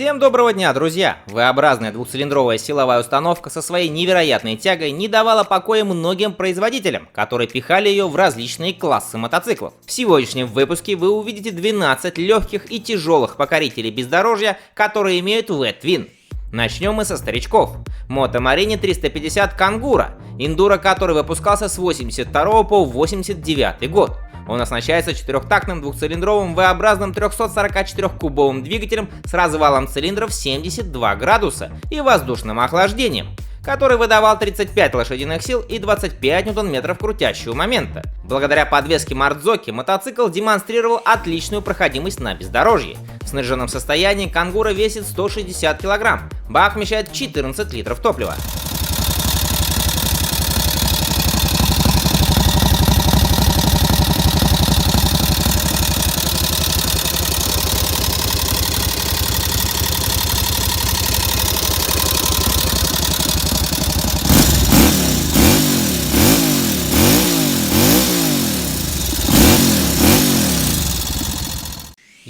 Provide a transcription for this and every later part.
Всем доброго дня, друзья! V-образная двухцилиндровая силовая установка со своей невероятной тягой не давала покоя многим производителям, которые пихали ее в различные классы мотоциклов. В сегодняшнем выпуске вы увидите 12 легких и тяжелых покорителей бездорожья, которые имеют V-Twin. Начнем мы со старичков. Moto Marine 350 Kangura, эндуро который выпускался с 82 по 89 год. Он оснащается четырехтактным двухцилиндровым V-образным 344-кубовым двигателем с развалом цилиндров 72 градуса и воздушным охлаждением, который выдавал 35 лошадиных сил и 25 ньютон-метров крутящего момента. Благодаря подвеске Marzocchi мотоцикл демонстрировал отличную проходимость на бездорожье. В снаряженном состоянии Kangura весит 160 кг, бак вмещает 14 литров топлива.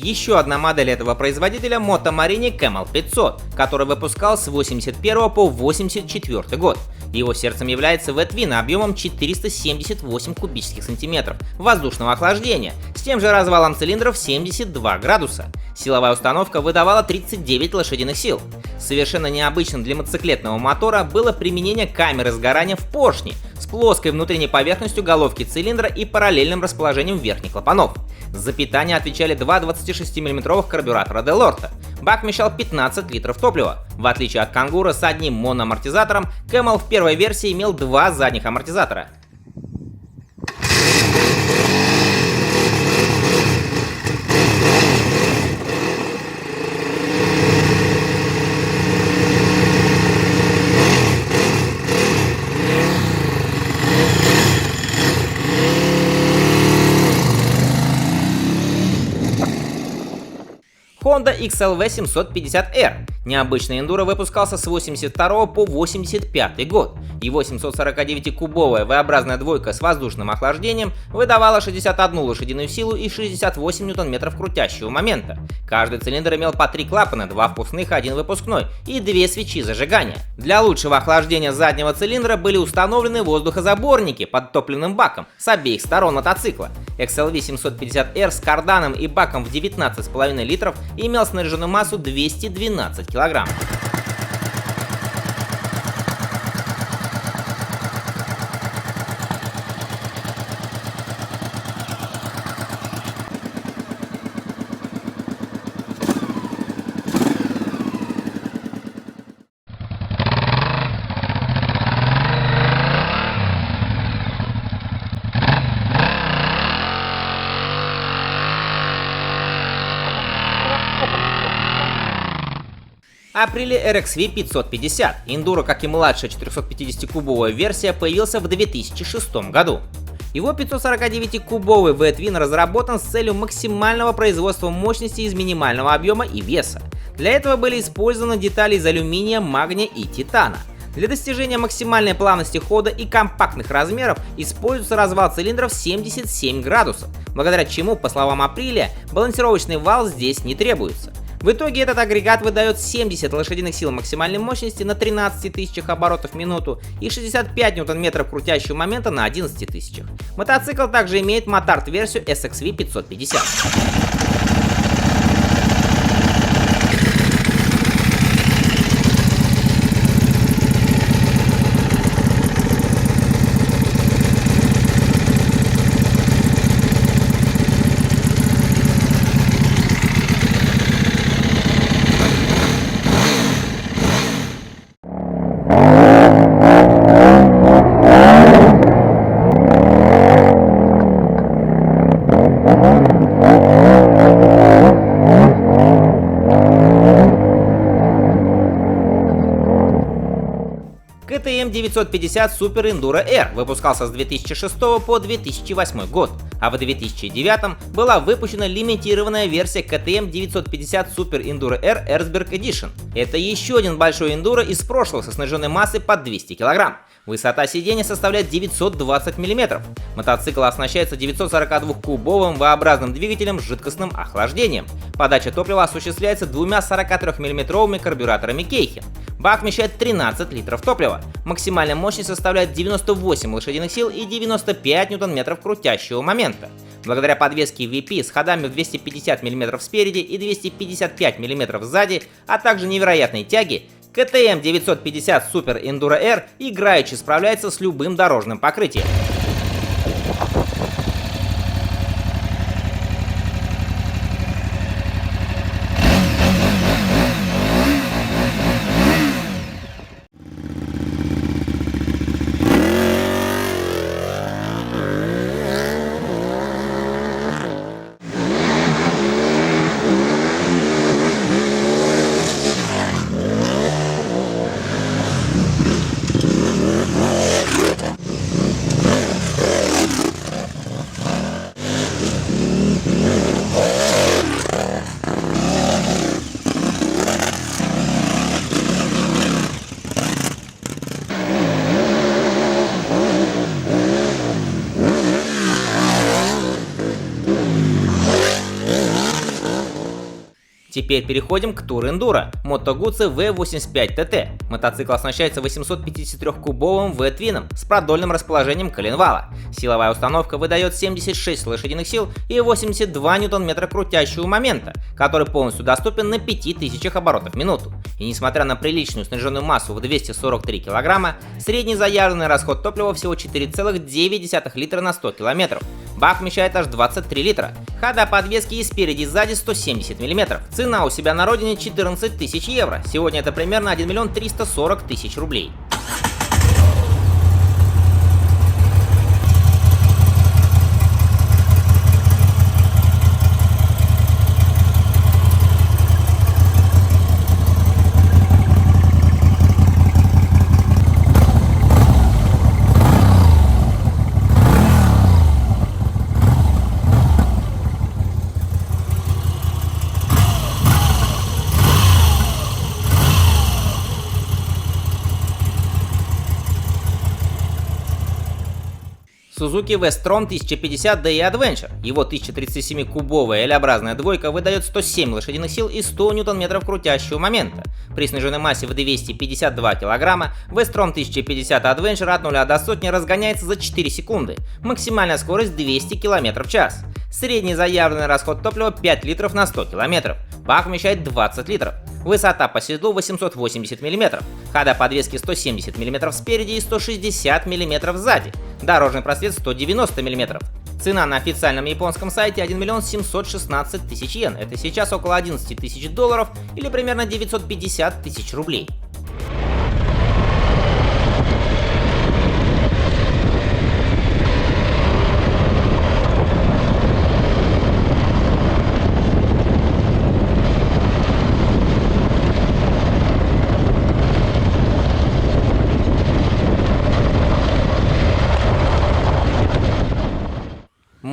Еще одна модель этого производителя Moto Marine Camel 500, который выпускал с 81 по 84 год. Его сердцем является V-Twin объемом 478 кубических сантиметров воздушного охлаждения с тем же развалом цилиндров 72 градуса. Силовая установка выдавала 39 лошадиных сил. Совершенно необычным для мотоциклетного мотора было применение камеры сгорания в поршне с плоской внутренней поверхностью головки цилиндра и параллельным расположением верхних клапанов. За питание отвечали два 26 мм карбюратора Delorto. Бак вмещал 15 литров топлива. В отличие от Kangura с одним моноамортизатором, Camel в первой версии имел два задних амортизатора. Honda XLV 750R. Необычный эндуро выпускался с 82 по 85 год. Его 749-кубовая V-образная двойка с воздушным охлаждением выдавала 61 лошадиную силу и 68 ньютон-метров крутящего момента. Каждый цилиндр имел по 3 клапана, 2 впускных, 1 выпускной и 2 свечи зажигания. Для лучшего охлаждения заднего цилиндра были установлены воздухозаборники под топливным баком с обеих сторон мотоцикла. XLV 750R с карданом и баком в 19,5 литров имел снаряженную массу 212 кг. Aprilia RXV 550. Эндуро, как и младшая 450-кубовая версия, появился в 2006 году. Его 549-кубовый V-Twin разработан с целью максимального производства мощности из минимального объема и веса. Для этого были использованы детали из алюминия, магния и титана. Для достижения максимальной плавности хода и компактных размеров используется развал цилиндров 77 градусов, благодаря чему, по словам Aprilia, балансировочный вал здесь не требуется. В итоге этот агрегат выдает 70 лошадиных сил максимальной мощности на 13 тысячах оборотов в минуту и 65 ньютон-метров крутящего момента на 11 тысячах. Мотоцикл также имеет мотард-версию SXV 550. KTM 950 Super Enduro R выпускался с 2006 по 2008 год. а в 2009 была выпущена лимитированная версия KTM 950 Super Enduro R Erzberg Edition. Это еще один большой эндуро из прошлого со сниженной массой под 200 кг. Высота сидения составляет 920 мм. Мотоцикл оснащается 942-кубовым V-образным двигателем с жидкостным охлаждением. Подача топлива осуществляется двумя 43-мм карбюраторами Keihin. Бак вмещает 13 литров топлива. Максимальная мощность составляет 98 лошадиных сил и 95 Нм крутящего момента. Благодаря подвеске VP с ходами в 250 мм спереди и 255 мм сзади, а также невероятной тяги, KTM 950 Super Enduro R играючи справляется с любым дорожным покрытием. Теперь переходим к Tour Enduro Moto Guzzi V85 TT. Мотоцикл оснащается 853-кубовым V-твином с продольным расположением коленвала. Силовая установка выдает 76 лошадиных сил и 82 Нм крутящего момента, который полностью доступен на 5000 оборотов в минуту. И несмотря на приличную сниженную массу в 243 кг, средний заявленный расход топлива всего 4,9 литра на 100 км. Бак вмещает аж 23 литра. Хода подвески и спереди и сзади 170 мм. Цена у себя на родине 14 тысяч евро. Сегодня это примерно 1 миллион 340 тысяч рублей. Suzuki V-Strom 1050 DI Adventure. Его 1037-кубовая L-образная двойка выдает 107 лошадиных сил и 100 Нм крутящего момента. При сниженной массе в 252 кг V-Strom 1050 Adventure от 0 до сотни разгоняется за 4 секунды. Максимальная скорость 200 км в час. Средний заявленный расход топлива 5 литров на 100 км. Бак вмещает 20 литров. Высота по седлу 880 мм. Хода подвески 170 мм спереди и 160 мм сзади. Дорожный просвет 190 мм. Цена на официальном японском сайте 1 миллион 716 тысяч йен. Это сейчас около 11 тысяч долларов или примерно 950 тысяч рублей.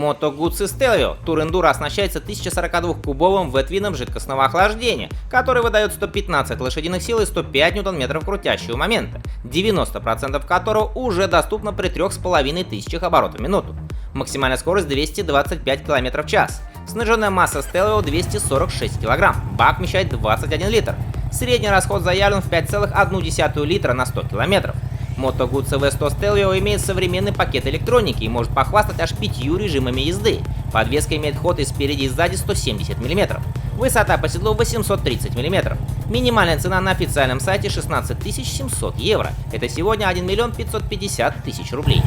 Moto Guzzi Stelvio Tour Enduro оснащается 1042-кубовым V-твином жидкостного охлаждения, который выдает 115 лошадиных сил и 105 Нм крутящего момента, 90% которого уже доступно при 3500 оборотов в минуту. Максимальная скорость 225 км в час. Сниженная масса Stelvio 246 кг. Бак вмещает 21 литр. Средний расход заявлен в 5,1 литра на 100 км. Moto Guzzi V100 Stelvio имеет современный пакет электроники и может похвастать аж 5 режимами езды. Подвеска имеет ход и спереди и сзади 170 мм. Высота по седлу 830 мм. Минимальная цена на официальном сайте 16 700 евро. Это сегодня 1 миллион 550 тысяч рублей.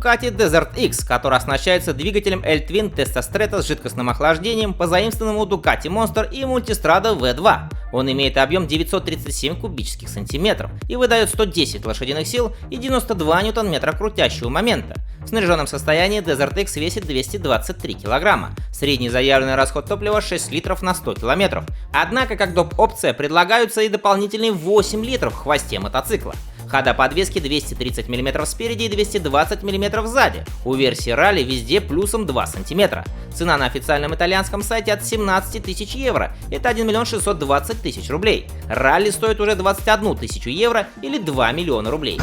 Ducati Desert X, который оснащается двигателем L-Twin Testostretta с жидкостным охлаждением, позаимствованным у Ducati Monster и Multistrada V2. Он имеет объем 937 кубических сантиметров и выдает 110 лошадиных сил и 92 ньютон-метра крутящего момента. В снаряженном состоянии Desert X весит 223 килограмма. Средний заявленный расход топлива 6 литров на 100 километров. Однако, как доп. Опция, предлагаются и дополнительные 8 литров в хвосте мотоцикла. Хода подвески 230 мм спереди и 220 мм сзади. У версии ралли везде плюсом 2 см. Цена на официальном итальянском сайте от 17 тысяч евро. Это 1 620 000 рублей. Ралли стоит уже 21 тысячу евро или 2 миллиона рублей.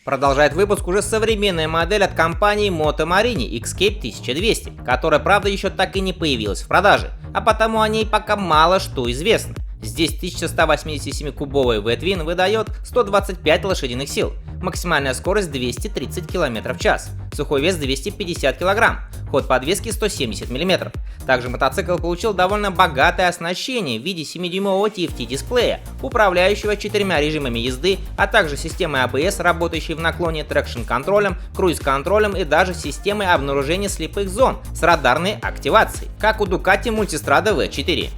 Продолжает выпуск уже современная модель от компании Moto Morini X-Cape 1200, которая, правда, еще так и не появилась в продаже, а потому о ней пока мало что известно. Здесь 1187-кубовый V-Twin выдает 125 лошадиных сил, максимальная скорость 230 км в час, сухой вес 250 кг, ход подвески 170 мм. Также мотоцикл получил довольно богатое оснащение в виде 7-дюймового TFT-дисплея, управляющего 4 режимами езды, а также системой ABS, работающей в наклоне, трекшн-контролем, круиз-контролем и даже системой обнаружения слепых зон с радарной активацией, как у Ducati Multistrada V4.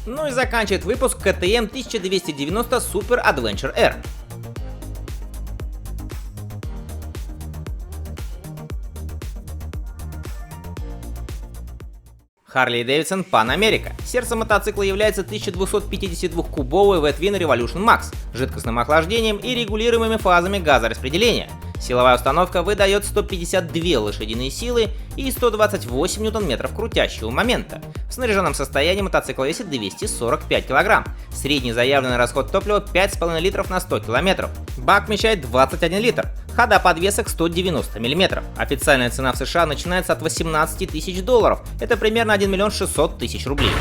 Ну и заканчивает выпуск KTM 1290 Super Adventure R. Harley-Davidson Pan America. Сердцем мотоцикла является 1252-кубовый V-Twin Revolution Max с жидкостным охлаждением и регулируемыми фазами газораспределения. Силовая установка выдает 152 лошадиные силы и 128 ньютон-метров крутящего момента. В снаряженном состоянии мотоцикл весит 245 кг. Средний заявленный расход топлива 5,5 литров на 100 км. Бак вмещает 21 литр. Хода подвесок 190 мм. Официальная цена в США начинается от 18 тысяч долларов. Это примерно 1 600 000 рублей.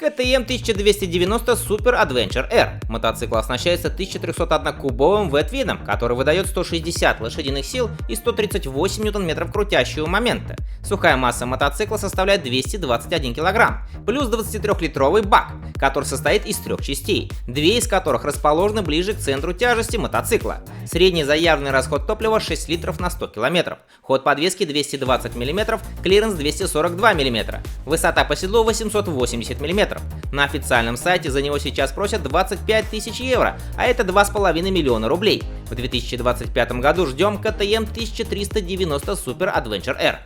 KTM 1290 Super Adventure R. Мотоцикл оснащается 1301-кубовым V-Twin, который выдает 160 лошадиных сил и 138 ньютон-метров крутящего момента. Сухая масса мотоцикла составляет 221 кг, плюс 23-литровый бак, который состоит из 3 частей, 2 из которых расположены ближе к центру тяжести мотоцикла. Средний заявленный расход топлива 6 литров на 100 км, ход подвески 220 мм, клиренс 242 мм, высота по седлу 880 мм. На официальном сайте за него сейчас просят 25 тысяч евро, а это 2,5 миллиона рублей. В 2025 году ждем KTM 1390 Super Adventure R.